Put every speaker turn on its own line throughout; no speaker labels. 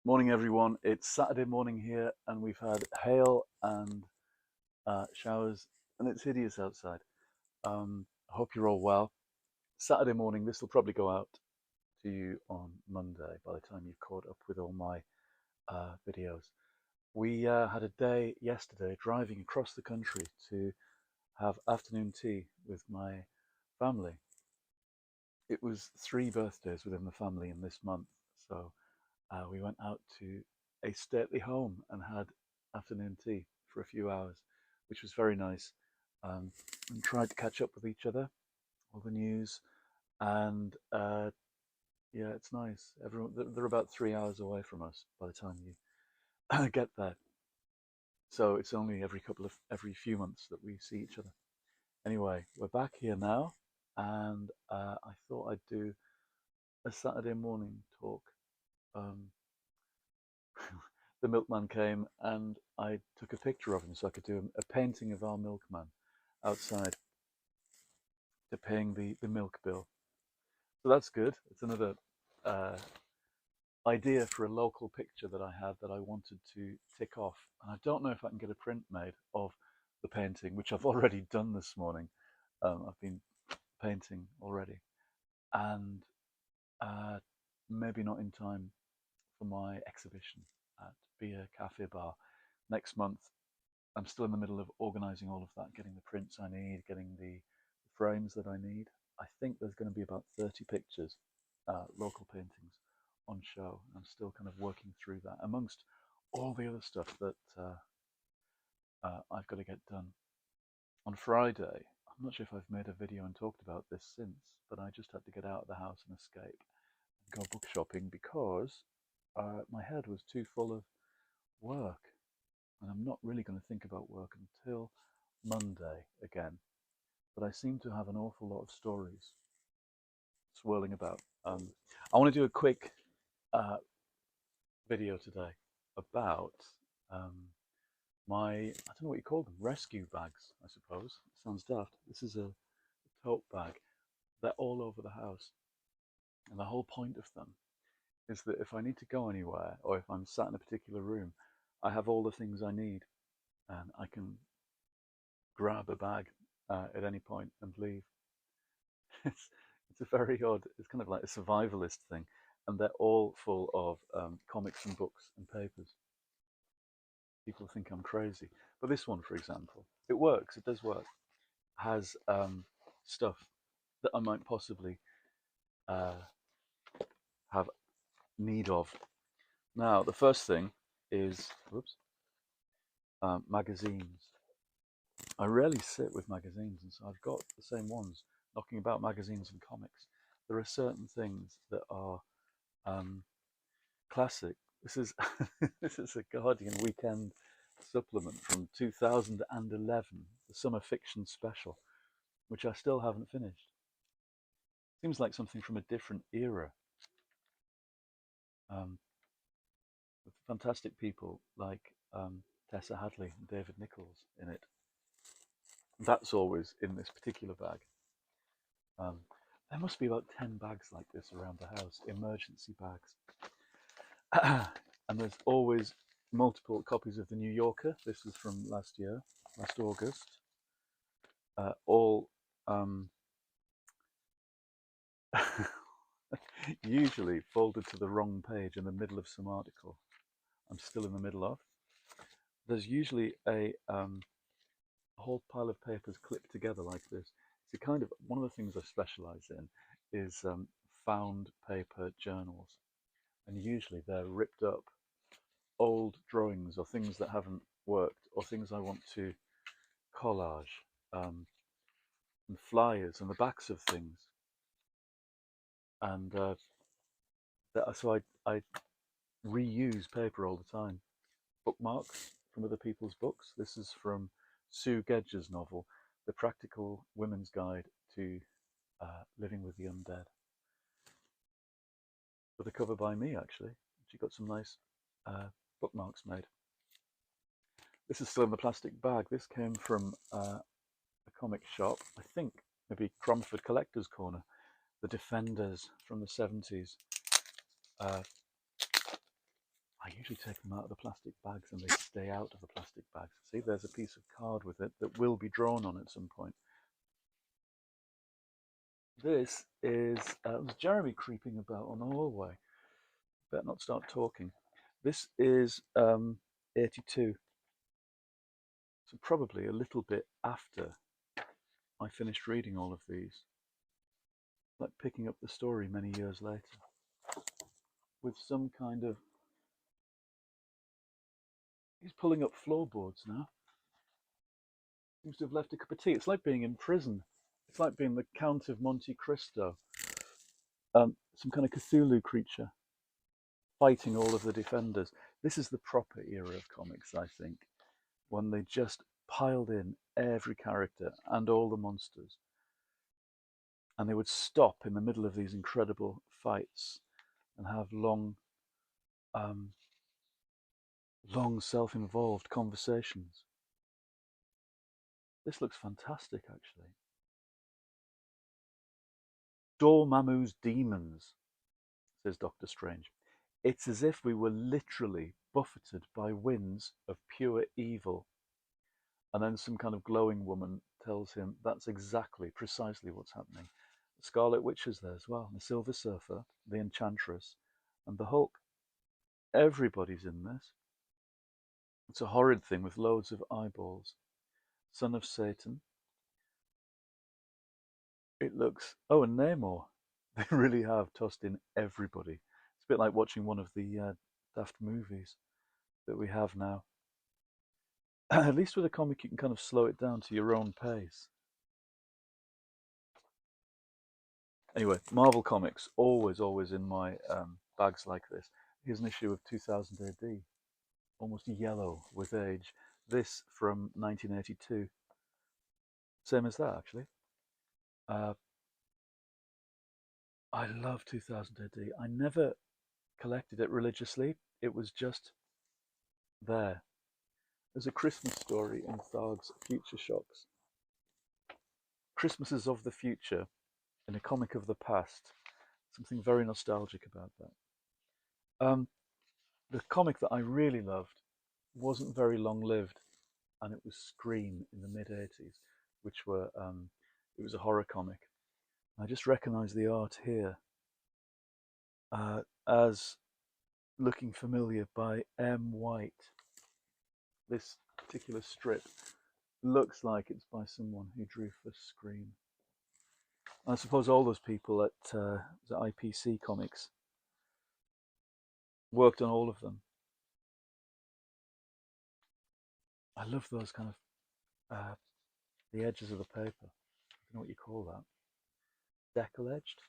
Morning, everyone. It's Saturday morning here, and we've had hail and showers, and it's hideous outside. I hope you're all well. Saturday morning, this will probably go out to you on Monday by the time you've caught up with all my videos. We had a day yesterday driving across the country to have afternoon tea with my family. It was 3 birthdays within the family in this month, so we went out to a stately home and had afternoon tea for a few hours, which was very nice. And tried to catch up with each other, all the news, and yeah, it's nice. Everyone, they're about 3 hours away from us by the time you get there, so it's only every few months that we see each other. Anyway, we're back here now, and I thought I'd do a Saturday morning talk. Um, the milkman came and I took a picture of him so I could do a painting of our milkman outside to paying the milk bill. So that's good. It's another idea for a local picture that I had that I wanted to tick off. And I don't know if I can get a print made of the painting, which I've already done this morning. I've been painting already. And maybe not in time for my exhibition at Beer Cafe Bar next month. I'm still in the middle of organising all of that, getting the prints I need, getting the frames that I need. I think there's going to be about 30 pictures, local paintings on show. I'm still kind of working through that amongst all the other stuff that I've got to get done. On Friday, I'm not sure if I've made a video and talked about this since, but I just had to get out of the house and escape and go book shopping because my head was too full of work, and I'm not really going to think about work until Monday again. But I seem to have an awful lot of stories swirling about. I want to do a quick video today about my, I don't know what you call them, rescue bags, I suppose. It sounds daft. This is a tote bag. They're all over the house. And the whole point of them is that if I need to go anywhere, or if I'm sat in a particular room, I have all the things I need, and I can grab a bag at any point and leave. It's a very odd, it's kind of like a survivalist thing, and they're all full of comics and books and papers. People think I'm crazy, but this one, for example, it works. It does work. Has stuff that I might possibly have need of. Now, the first thing is, whoops, magazines. I rarely sit with magazines, and so I've got the same ones knocking about, magazines and comics. There are certain things that are classic. This is this is a Guardian weekend supplement from 2011, the summer fiction special, which I still haven't finished. Seems like something from a different era, with fantastic people like Tessa Hadley and David Nichols in it. That's always in this particular bag. There must be about 10 bags like this around the house, emergency bags. And there's always multiple copies of The New Yorker. This is from last year, last August. All usually folded to the wrong page in the middle of some article I'm still in the middle of. There's usually a whole pile of papers clipped together like this. It's a kind of, one of the things I specialize in is found paper journals, and usually they're ripped up old drawings or things that haven't worked, or things I want to collage, and flyers and the backs of things. And so I reuse paper all the time. Bookmarks from other people's books. This is from Sue Gedge's novel, The Practical Women's Guide to Living with the Undead. With a cover by me, actually. She got some nice bookmarks made. This is still in the plastic bag. This came from a comic shop, I think maybe Cromford Collector's Corner. The Defenders from the 70s. I usually take them out of the plastic bags and they stay out of the plastic bags. See, there's a piece of card with it that will be drawn on at some point. This is Jeremy creeping about on the hallway. Better not start talking. This is 82. So probably a little bit after I finished reading all of these. Like picking up the story many years later. With some kind of... He's pulling up floorboards now. Seems to have left a cup of tea. It's like being in prison. It's like being the Count of Monte Cristo. Some kind of Cthulhu creature fighting all of the defenders. This is the proper era of comics, I think, when they just piled in every character and all the monsters. And they would stop in the middle of these incredible fights and have long self-involved conversations. This looks fantastic, actually. Dormammu's demons, says Doctor Strange. It's as if we were literally buffeted by winds of pure evil. And then some kind of glowing woman tells him that's precisely what's happening. The Scarlet Witch is there as well, the Silver Surfer, the Enchantress, and the Hulk. Everybody's in this. It's a horrid thing with loads of eyeballs. Son of Satan. It looks... Oh, and Namor. They really have tossed in everybody. It's a bit like watching one of the daft movies that we have now. At least with a comic you can kind of slow it down to your own pace. Anyway, Marvel Comics, always in my bags like this. Here's an issue of 2000 AD, almost yellow with age. This from 1982. Same as that, actually. I love 2000 AD. I never collected it religiously. It was just there. There's a Christmas story in Tharg's Future Shocks. Christmases of the future in a comic of the past. Something very nostalgic about that. The comic that I really loved wasn't very long-lived, and it was Scream in the mid-80s, which were it was a horror comic. I just recognise the art here as looking familiar by M. White. This particular strip looks like it's by someone who drew for Scream. I suppose all those people at the IPC Comics worked on all of them. I love those kind of the edges of the paper. I don't know what you call that. Deckle-edged.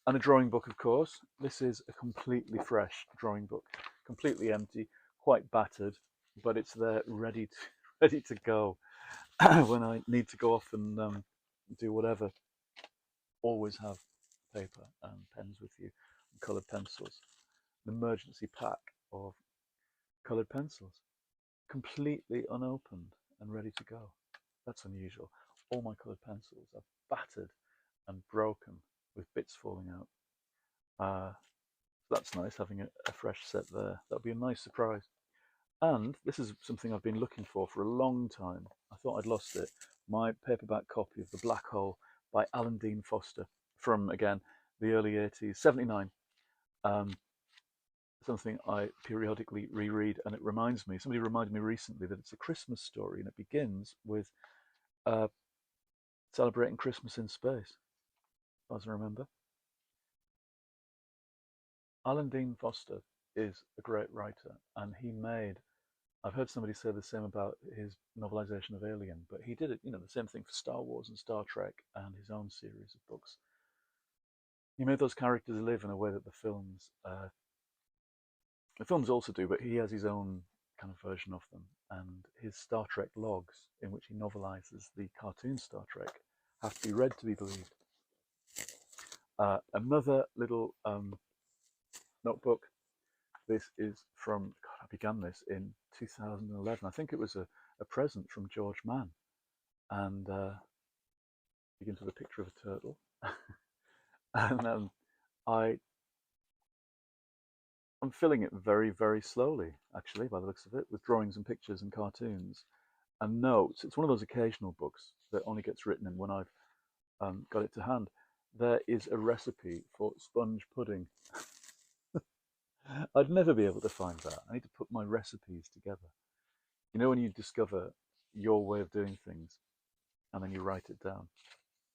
And a drawing book, of course. This is a completely fresh drawing book, completely empty, quite battered, but it's there ready to go when I need to go off and do whatever. Always have paper and pens with you, and coloured pencils. An emergency pack of coloured pencils, completely unopened and ready to go. That's unusual. All my coloured pencils are battered and broken with bits falling out. That's nice, having a fresh set there. That'll be a nice surprise. And this is something I've been looking for a long time. I thought I'd lost it. My paperback copy of The Black Hole by Alan Dean Foster from, again, the early 80s, 79. Something I periodically reread, and it reminds me, somebody reminded me recently that it's a Christmas story, and it begins with celebrating Christmas in space, as I remember. Alan Dean Foster is a great writer, and he made... I've heard somebody say the same about his novelization of Alien, but he did it, the same thing for Star Wars and Star Trek and his own series of books. He made those characters live in a way that the films also do, but he has his own kind of version of them. And his Star Trek logs, in which he novelizes the cartoon Star Trek, have to be read to be believed. Another little notebook. This is from, God, I began this in 2011. I think it was a present from George Mann. And begins with a picture of a turtle. And I'm I'm filling it very, very slowly, actually, by the looks of it, with drawings and pictures and cartoons and notes. It's one of those occasional books that only gets written in when I've got it to hand. There is a recipe for sponge pudding. I'd never be able to find that. I need to put my recipes together. You know, when you discover your way of doing things and then you write it down.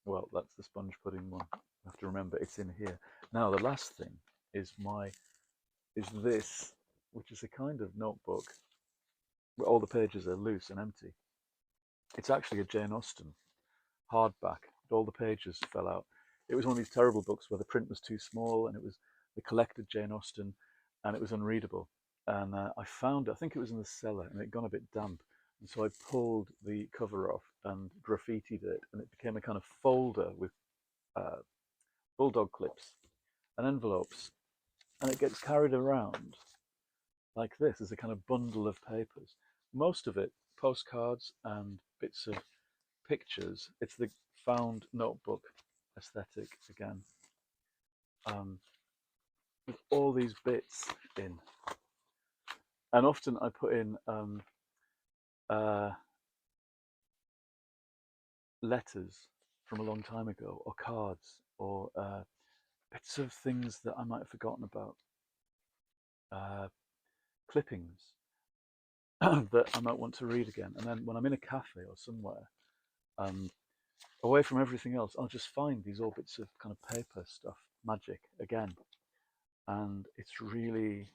Well, that's the sponge pudding one. You have to remember it's in here. Now, the last thing is this, which is a kind of notebook where all the pages are loose and empty. It's actually a Jane Austen hardback. All the pages fell out. It was one of these terrible books where the print was too small and it was the collected Jane Austen and it was unreadable. And I found it, I think it was in the cellar, and it had gone a bit damp. And so I pulled the cover off and graffitied it, and it became a kind of folder with bulldog clips and envelopes. And it gets carried around like this as a kind of bundle of papers. Most of it postcards and bits of pictures. It's the found notebook aesthetic again, with all these bits in. And often I put in letters from a long time ago, or cards, or bits of things that I might have forgotten about, clippings that I might want to read again. And then when I'm in a cafe or somewhere, away from everything else, I'll just find these all bits of kind of paper stuff, magic again. And it's really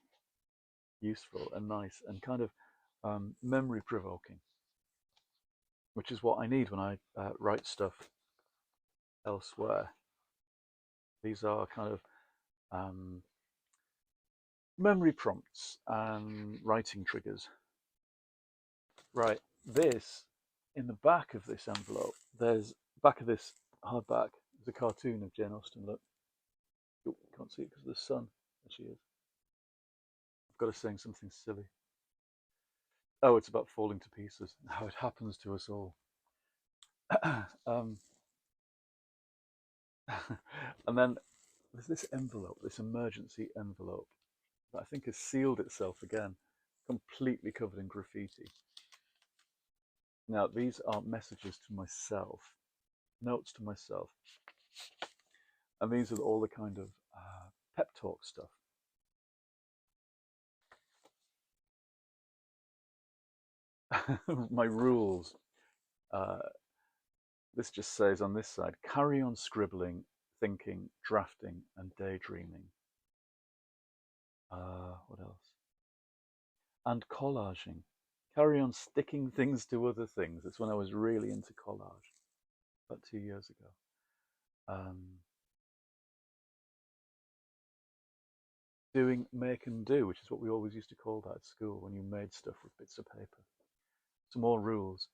useful and nice and kind of memory provoking, which is what I need when I write stuff elsewhere. These are kind of memory prompts and writing triggers. Right, this, in the back of this envelope, there's back of this hardback, there's a cartoon of Jane Austen. Look, oh, can't see it because of the sun. There she is. I've got her saying something silly. Oh, it's about falling to pieces, how it happens to us all. And then there's this envelope, this emergency envelope, that I think has sealed itself again, completely covered in graffiti. Now, these are messages to myself, notes to myself. And these are all the kind of pep talk stuff. My rules. This just says on this side, carry on scribbling, thinking, drafting, and daydreaming. What else? And collaging. Carry on sticking things to other things. It's when I was really into collage, about 2 years ago. Doing make and do, which is what we always used to call that at school when you made stuff with bits of paper. Some more rules.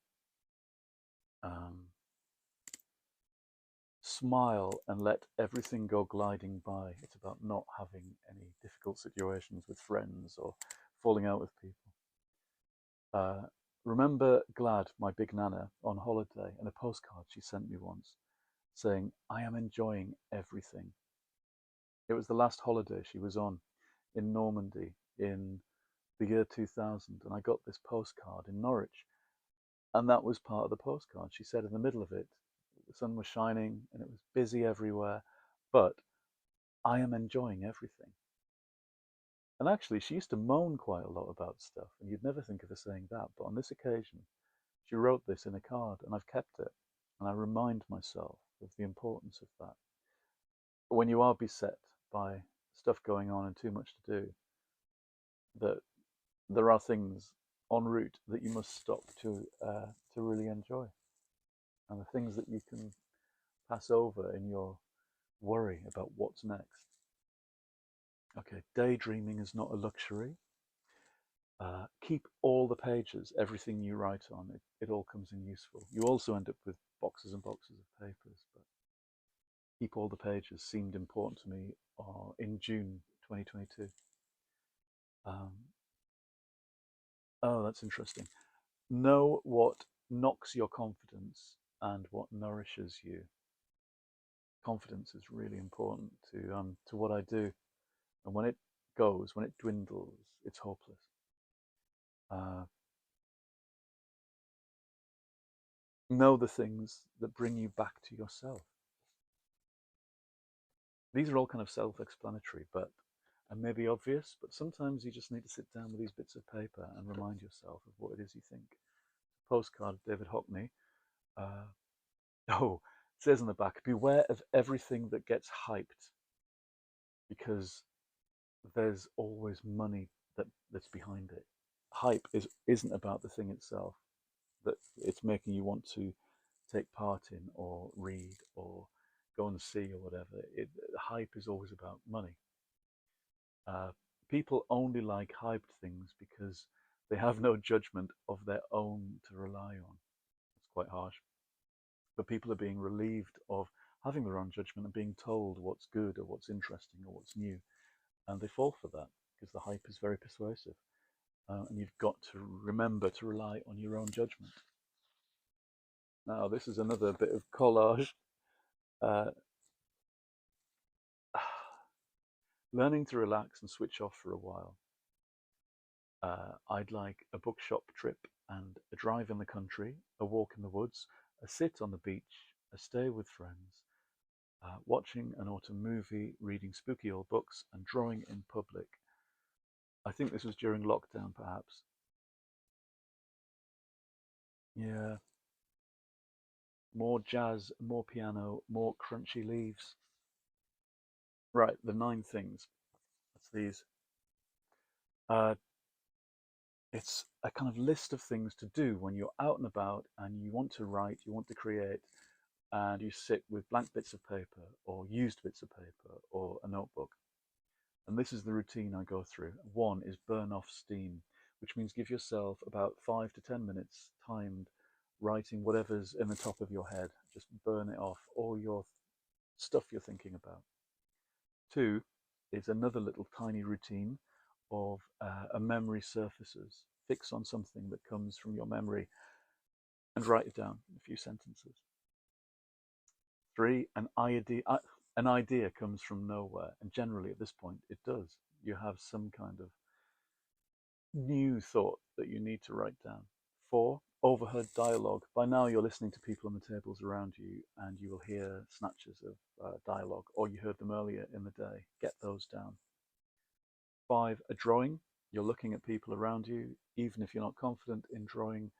Smile and let everything go gliding by. It's about not having any difficult situations with friends or falling out with people. Remember Glad, my big nana, on holiday, and a postcard she sent me once saying, I am enjoying everything. It was the last holiday she was on in Normandy in the year 2000, and I got this postcard in Norwich, and that was part of the postcard. She said in the middle of it, the sun was shining and it was busy everywhere, but I am enjoying everything. And actually, she used to moan quite a lot about stuff, and you'd never think of her saying that. But on this occasion, she wrote this in a card, and I've kept it. And I remind myself of the importance of that. When you are beset by stuff going on and too much to do, that there are things en route that you must stop to really enjoy, and the things that you can pass over in your worry about what's next. Okay, daydreaming is not a luxury. Keep all the pages, everything you write on, it all comes in useful. You also end up with boxes and boxes of papers, but keep all the pages seemed important to me in June 2022. Oh, that's interesting. Know what knocks your confidence and what nourishes you. Confidence is really important to what I do. And when it goes, when it dwindles, it's hopeless. Uh, know the things that bring you back to yourself. These are all kind of self-explanatory, but and maybe obvious, but sometimes you just need to sit down with these bits of paper and remind yourself of what it is you think. Postcard of David Hockney. Uh, oh, it says on the back, beware of everything that gets hyped because there's always money that's behind it. Hype isn't about the thing itself, that it's making you want to take part in or read or go and see or whatever. Hype is always about money. Uh, People only like hyped things because they have no judgment of their own to rely on. It's quite harsh. But people are being relieved of having their own judgment and being told what's good or what's interesting or what's new. And they fall for that because the hype is very persuasive. And you've got to remember to rely on your own judgment. Now, this is another bit of collage. Uh, learning to relax and switch off for a while. I'd like a bookshop trip and a drive in the country, a walk in the woods, a sit on the beach, a stay with friends, watching an autumn movie, reading spooky old books, and drawing in public. I think this was during lockdown, perhaps. Yeah, more jazz, more piano, more crunchy leaves. Right, the 9 things. That's these. Uh, it's a kind of list of things to do when you're out and about and you want to write, you want to create, and you sit with blank bits of paper or used bits of paper or a notebook. And this is the routine I go through. One is burn off steam, which means give yourself about 5 to 10 minutes timed writing whatever's in the top of your head. Just burn it off, all your stuff you're thinking about. Two is another little tiny routine of a memory surfaces. Fix on something that comes from your memory and write it down in a few sentences. Three, an idea comes from nowhere, and generally at this point it does. You have some kind of new thought that you need to write down. Four, overheard dialogue. By now you're listening to people on the tables around you and you will hear snatches of dialogue, or you heard them earlier in the day. Get those down. Five, a drawing. You're looking at people around you. Even if you're not confident in drawing,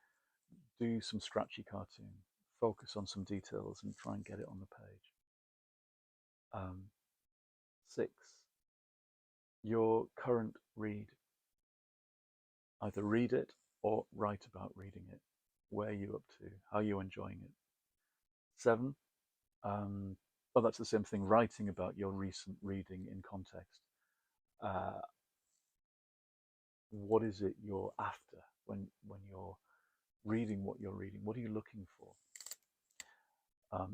do some scratchy cartoon. Focus on some details and try and get it on the page. 6, your current read. Either read it or write about reading it. Where are you up to? How are you enjoying it? 7, well, that's the same thing, writing about your recent reading in context. What is it you're after when you're reading what you're reading? What are you looking for?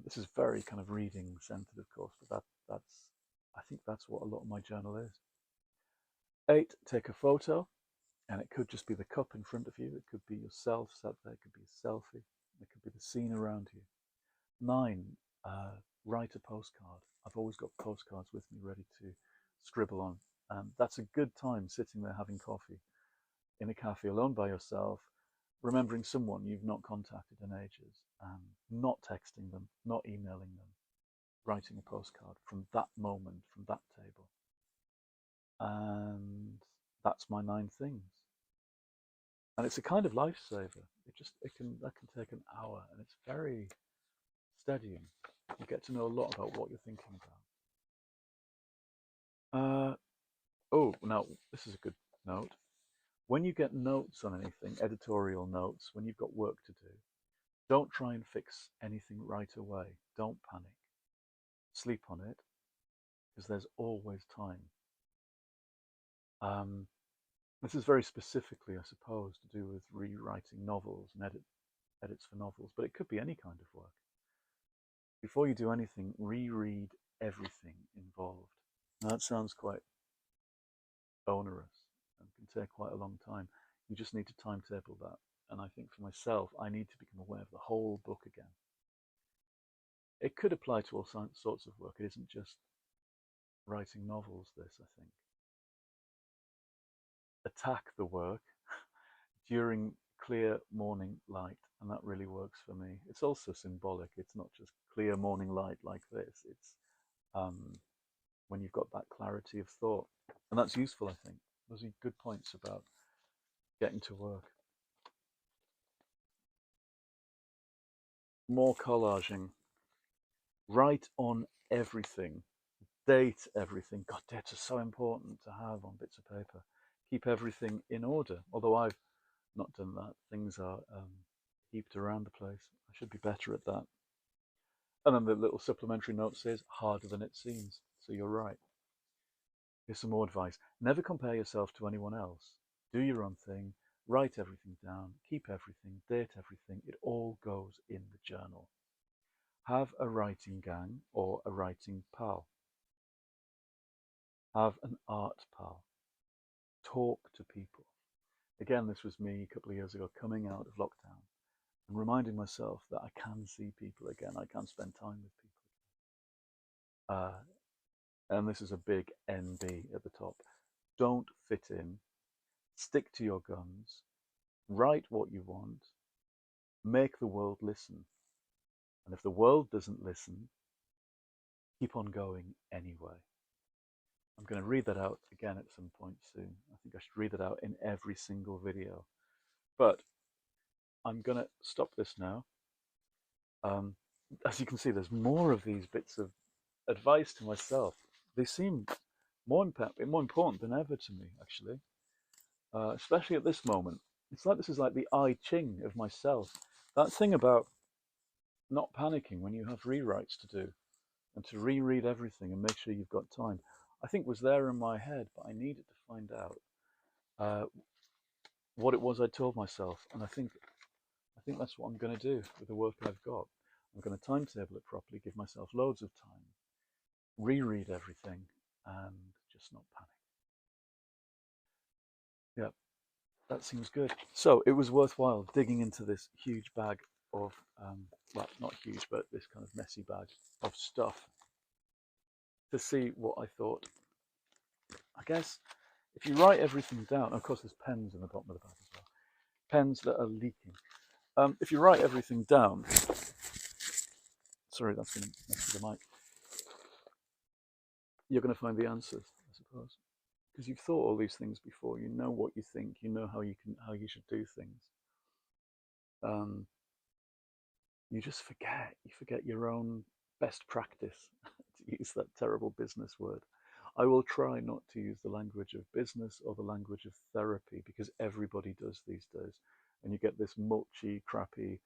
This is very kind of reading centered, of course, but I think that's what a lot of my journal is. 8, take a photo, and it could just be the cup in front of you. It could be yourself sat there. It could be a selfie. It could be the scene around you. 9, write a postcard. I've always got postcards with me ready to scribble on. That's a good time sitting there having coffee in a cafe alone by yourself, remembering someone you've not contacted in ages, not texting them, not emailing them, writing a postcard from that moment, from that table. And that's my 9 things. And it's a kind of lifesaver. That can take an hour, and it's very steadying. You get to know a lot about what you're thinking about. Oh, now this is a good note. When you get notes on anything, editorial notes, when you've got work to do, don't try and fix anything right away. Don't panic. Sleep on it, because there's always time. This is very specifically, I suppose, to do with rewriting novels and edits for novels, but it could be any kind of work. Before you do anything, reread everything involved. Now, that sounds quite onerous and can take quite a long time. You just need to timetable that. And I think for myself, I need to become aware of the whole book again. It could apply to all sorts of work. It isn't just writing novels, this, I think. attack the work during clear morning light, and that really works for me. It's also symbolic. It's not just clear morning light like this. It's um, when you've got that clarity of thought, and that's useful, I think. Those are good points about getting to work. More collaging. Write on everything. Date everything. God, dates are so important to have on bits of paper. Keep everything in order. Although I've not done that. Things are heaped around the place. I should be better at that. And then the little supplementary note says, harder than it seems. So you're right. Here's some more advice. Never compare yourself to anyone else. Do your own thing. Write everything down. Keep everything. Date everything. It all goes in the journal. Have a writing gang or a writing pal. Have an art pal. Talk to people. Again, this was me a couple of years ago coming out of lockdown and reminding myself that I can see people again. I can spend time with people. And this is a big NB at the top. Don't fit in. Stick to your guns. Write what you want. Make the world listen. And if the world doesn't listen, keep on going anyway. I'm going to read that out again at some point soon. I think I should read that out in every single video. But I'm going to stop this now. As you can see, there's more of these bits of advice to myself. They seem more important than ever to me, actually, especially at this moment. It's like this is like the I Ching of myself. That thing about not panicking when you have rewrites to do and to reread everything and make sure you've got time, I think was there in my head, but I needed to find out what it was I told myself. And I think that's what I'm going to do with the work I've got. I'm going to timetable it properly, give myself loads of time, reread everything, and just not panic. Yeah, that seems good. So it was worthwhile digging into this huge bag of, well, not huge, but this kind of messy bag of stuff to see what I thought. I guess if you write everything down, of course there's pens in the bottom of the bag as well, pens that are leaking. If you write everything down, sorry, that's going to mess with the mic, you're going to find the answers, I suppose, because you've thought all these things before. You know what you think. You know how you should do things. You just forget. You forget your own best practice, to use that terrible business word. I will try not to use the language of business or the language of therapy, because everybody does these days, and you get this mulchy, crappy,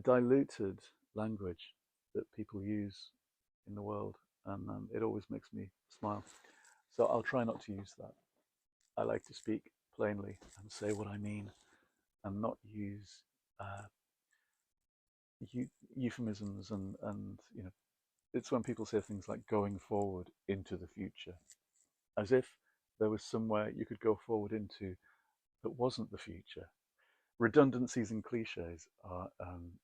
diluted language that people use in the world, and it always makes me smile. So I'll try not to use that. I like to speak plainly and say what I mean, and not use euphemisms and it's when people say things like going forward into the future, as if there was somewhere you could go forward into that wasn't the future. Redundancies and cliches are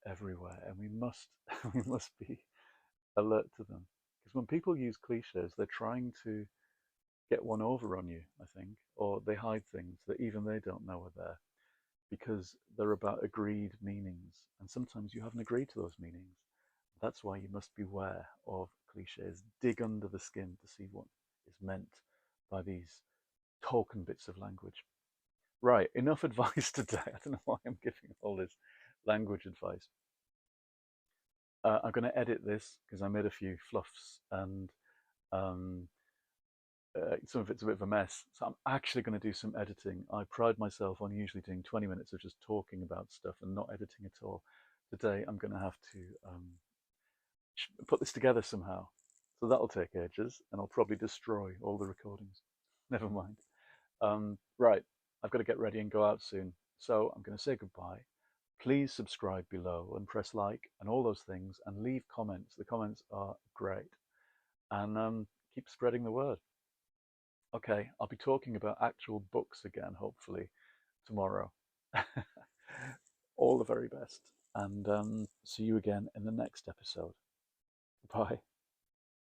everywhere, and we must we must be alert to them, because when people use cliches, they're trying to get one over on you, I think, or they hide things that even they don't know are there, because they're about agreed meanings, and sometimes you haven't agreed to those meanings. That's why you must beware of cliches. Dig under the skin to see what is meant by these token bits of language. Right, enough advice today. I don't know why I'm giving all this language advice. I'm going to edit this because I made a few fluffs, and some of it's a bit of a mess. So I'm actually going to do some editing. I pride myself on usually doing 20 minutes of just talking about stuff and not editing at all. Today I'm going to have to put this together somehow. So that'll take ages, and I'll probably destroy all the recordings. Never mind. Right, I've got to get ready and go out soon. So I'm going to say goodbye. Please subscribe below and press like and all those things, and leave comments. The comments are great. And keep spreading the word. Okay, I'll be talking about actual books again, hopefully, tomorrow. All the very best. And see you again in the next episode. Bye.